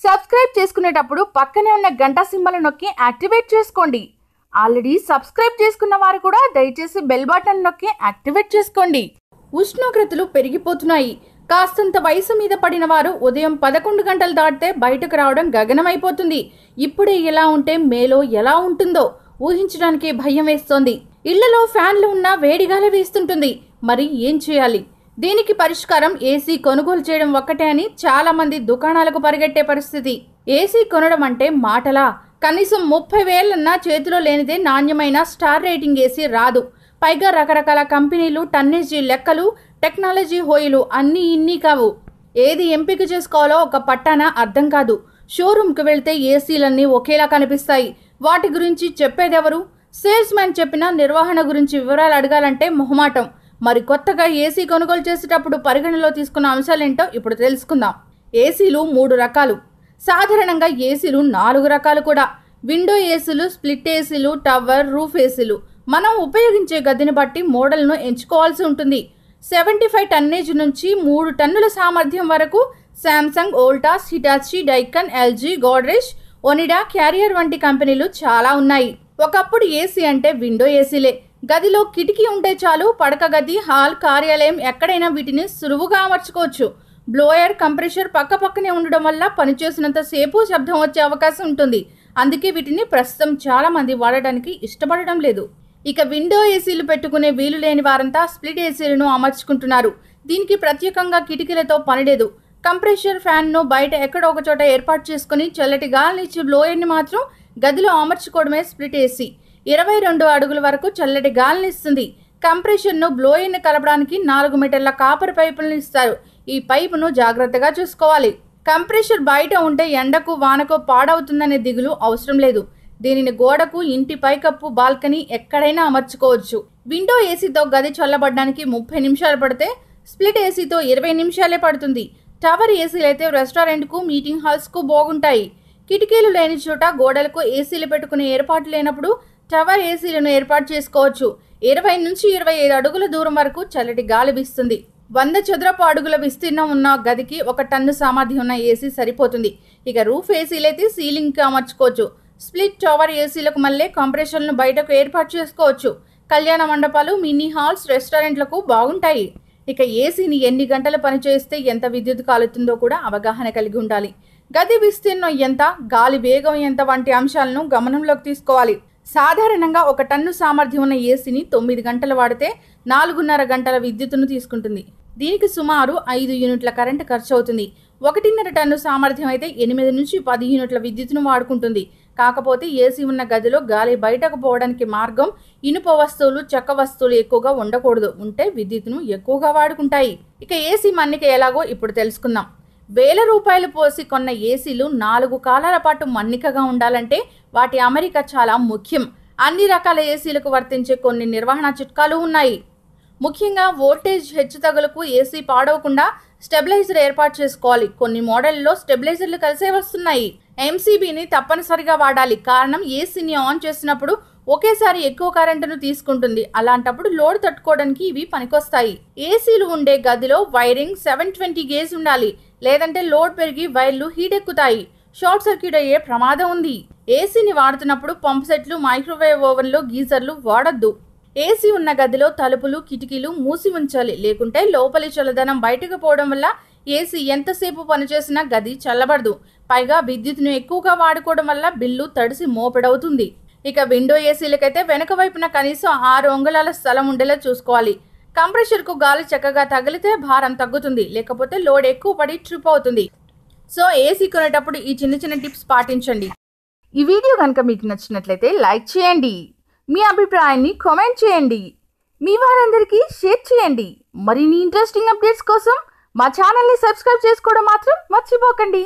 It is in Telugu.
సబ్స్క్రైబ్ చేసుకునేటప్పుడు పక్కనే ఉన్న గంట సింబల్ నొక్కి యాక్టివేట్ చేసుకోండి. ఆల్రెడీ సబ్స్క్రైబ్ చేసుకున్న వారు కూడా దయచేసి బెల్ బటన్ నొక్కి యాక్టివేట్ చేసుకోండి. ఉష్ణోగ్రతలు పెరిగిపోతున్నాయి. కాస్తంత వయసు మీద పడిన వారు ఉదయం 11 గంటలు దాటితే బయటకు రావడం గగనమైపోతుంది. ఇప్పుడే ఎలా ఉంటే మేలో ఎలా ఉంటుందో ఊహించడానికి భయం వేస్తోంది. ఇళ్లలో ఫ్యాన్లు ఉన్నా వేడిగాలి వేస్తుంటుంది. మరి ఏం చేయాలి? దీనికి పరిష్కారం ఏసీ కొనుగోలు చేయడం ఒక్కటే అని చాలా మంది దుకాణాలకు పరిగెట్టే పరిస్థితి. ఏసీ కొనడం అంటే మాటలా? కనీసం 30,000 చేతిలో లేనిదే నాణ్యమైన స్టార్ రేటింగ్ ఏసీ రాదు. పైగా రకరకాల కంపెనీలు, టన్నేజీ లెక్కలు, టెక్నాలజీ హోయిలు అన్నీ ఇన్ని కావు. ఏది ఎంపిక చేసుకోవాలో ఒక పట్టాన అర్థం కాదు. షోరూమ్కి వెళ్తే ఏసీలన్నీ ఒకేలా కనిపిస్తాయి. వాటి గురించి చెప్పేదెవరు? సేల్స్ మ్యాన్ చెప్పిన నిర్వహణ గురించి వివరాలు అడగాలంటే మొహమాటం. మరి కొత్తగా ఏసీ కొనుగోలు చేసేటప్పుడు పరిగణలో తీసుకున్న అంశాలేంటో ఇప్పుడు తెలుసుకుందాం. ఏసీలు 3 రకాలు. సాధారణంగా ఏసీలు 4 రకాలు కూడా. విండో ఏసీలు, స్ప్లిట్ ఏసీలు, టవర్, రూఫ్ ఏసీలు. మనం ఉపయోగించే గదిని బట్టి మోడల్ను ఎంచుకోవాల్సి ఉంటుంది. 75 టన్నేజ్ నుంచి 3 టన్నుల సామర్థ్యం వరకు Samsung, Voltas, Hitachi, డైకన్, LG, Godrej, Onida, carrier వంటి కంపెనీలు చాలా ఉన్నాయి. ఒకప్పుడు ఏసీ అంటే విండో ఏసీలే. గదిలో కిటికీ ఉంటే చాలు. పడక గది, హాల్, కార్యాలయం ఎక్కడైనా వీటిని సులువుగా అమర్చుకోవచ్చు. బ్లోయర్, కంప్రెషర్ పక్క పక్కనే ఉండడం వల్ల పనిచేసినంత సేపు శబ్దం వచ్చే అవకాశం ఉంటుంది. అందుకే వీటిని ప్రస్తుతం చాలా మంది వాడడానికి ఇష్టపడడం లేదు. ఇక విండో ఏసీలు పెట్టుకునే వీలు లేని వారంతా స్ప్లిట్ ఏసీలను అమర్చుకుంటున్నారు. దీనికి ప్రత్యేకంగా కిటికీలతో పనిలేదు. కంప్రెషర్ ఫ్యాన్ను బయట ఎక్కడో ఒక చోట ఏర్పాటు చేసుకుని చల్లటి గాలినిచ్చి బ్లోయర్ని మాత్రం గదిలో అమర్చుకోవడమే స్ప్లిట్ ఏసీ. 22 అడుగుల వరకు చల్లటి గాలినిస్తుంది. కంప్రెషర్ను బ్లోయర్ని కలపడానికి 4 మీటర్ల కాపర్ పైపులను ఇస్తారు. ఈ పైపును జాగ్రత్తగా చూసుకోవాలి. కంప్రెషర్ బయట ఉంటే ఎండకు, వానకు పాడవుతుందనే దిగులు అవసరం లేదు. దీనిని గోడకు, ఇంటి పైకప్పు, బాల్కనీ ఎక్కడైనా అమర్చుకోవచ్చు. విండో ఏసీతో గది చల్లబడడానికి 30 నిమిషాలు పడితే స్ప్లిట్ ఏసీతో 20 నిమిషాలే పడుతుంది. టవర్ ఏసీలు అయితే రెస్టారెంట్కు, మీటింగ్ హాల్స్కు బాగుంటాయి. కిటికీలు లేని చోట గోడలకు ఏసీలు పెట్టుకునే ఏర్పాటు లేనప్పుడు టవర్ ఏసీలను ఏర్పాటు చేసుకోవచ్చు. 20 నుంచి 25 అడుగుల దూరం వరకు చల్లటి గాలి వీస్తుంది. 100 చదరపు అడుగుల విస్తీర్ణం ఉన్న గదికి 1 టన్ను సామర్థ్యం ఉన్న ఏసీ సరిపోతుంది. ఇక రూఫ్ ఏసీలైతే సీలింగ్కి అమర్చుకోవచ్చు. స్ప్లిట్ టవర్ ఏసీలకు మళ్ళీ కంప్రెషర్లను బయటకు ఏర్పాటు చేసుకోవచ్చు. కళ్యాణ మండపాలు, మినీ హాల్స్, రెస్టారెంట్లకు బాగుంటాయి. ఇక ఏసీని ఎన్ని గంటలు పనిచేస్తే ఎంత విద్యుత్ కాలుతుందో కూడా అవగాహన కలిగి ఉండాలి. గది విస్తీర్ణం ఎంత, గాలి వేగం ఎంత వంటి అంశాలను గమనంలోకి తీసుకోవాలి. సాధారణంగా 1 టన్ను సామర్థ్యం ఉన్న ఏసీని 9 గంటలు వాడితే 4.5 గంటల విద్యుత్తును తీసుకుంటుంది. దీనికి సుమారు 5 యూనిట్ల కరెంటు ఖర్చు అవుతుంది. 1.5 టన్ను సామర్థ్యం అయితే 8 నుంచి 10 యూనిట్ల విద్యుత్తును వాడుకుంటుంది. కాకపోతే ఏసీ ఉన్న గదిలో గాలి బయటకు పోవడానికి మార్గం ఇనుప వస్తువులు, చెక్క వస్తువులు ఎక్కువగా ఉండకూడదు. ఉంటే విద్యుత్తును ఎక్కువగా వాడుకుంటాయి. ఇక ఏసీ మన్నిక ఎలాగో ఇప్పుడు తెలుసుకుందాం. వేల రూపాయలు పోసి కొన్న ఏసీలు 4 కాలాల పాటు మన్నికగా ఉండాలంటే వాటి అమరిక చాలా ముఖ్యం. అన్ని రకాల ఏసీలకు వర్తించే కొన్ని నిర్వహణ చిట్కాలు ఉన్నాయి. ముఖ్యంగా వోల్టేజ్ హెచ్చుతగులకు ఏసీ పాడవకుండా స్టెబిలైజర్ ఏర్పాటు చేసుకోవాలి. కొన్ని మోడళ్లలో స్టెబిలైజర్లు కలిసే వస్తున్నాయి. ఎంసీబీని తప్పనిసరిగా వాడాలి. కారణం ఏసీని ఆన్ చేసినప్పుడు ఒకేసారి ఎక్కువ కరెంటును తీసుకుంటుంది. అలాంటప్పుడు లోడ్ తట్టుకోవడానికి ఇవి పనికొస్తాయి. ఏసీలు ఉండే గదిలో వైరింగ్ 720 గేజ్ ఉండాలి. లేదంటే లోడ్ పెరిగి వైర్లు హీట్ ఎక్కుతాయి. షార్ట్ సర్క్యూట్ అయ్యే ప్రమాదం ఉంది. ఏసీని వాడుతున్నప్పుడు పంప్ సెట్లు, మైక్రోవేవ్ ఓవెన్లు, గీజర్లు వాడొద్దు. ఏసీ ఉన్న గదిలో తలుపులు, కిటికీలు మూసి ఉంచాలి. లేకుంటే లోపలి చల్లదనం బయటకు పోవడం వల్ల ఏసీ ఎంతసేపు పనిచేసినా గది చల్లబడదు. పైగా విద్యుత్తును ఎక్కువగా వాడుకోవడం వల్ల బిల్లు తడిసి మోపెడవుతుంది. ఇక విండో ఏసీలకైతే వెనక వైపున కనీసం 6 అంగుళాల స్థలం ఉండేలా చూసుకోవాలి. కంప్రెషర్కు గాలి చక్కగా తగిలితే భారం తగ్గుతుంది. లేకపోతే లోడ్ ఎక్కువ పడి ట్రిప్ అవుతుంది. సో ఏసీ కొనేటప్పుడు ఈ చిన్న టిప్స్ పాటించండి. ఈ వీడియో కనుక మీకు నచ్చినట్లయితే లైక్ చేయండి. మీ అభిప్రాయాన్ని కామెంట్ చేయండి. మీ వారందరికీ షేర్ చేయండి. మరిన్ని ఇంట్రెస్టింగ్ అప్డేట్స్ కోసం మా ఛానల్ని సబ్స్క్రైబ్ చేసుకోవడం మాత్రం మర్చిపోకండి.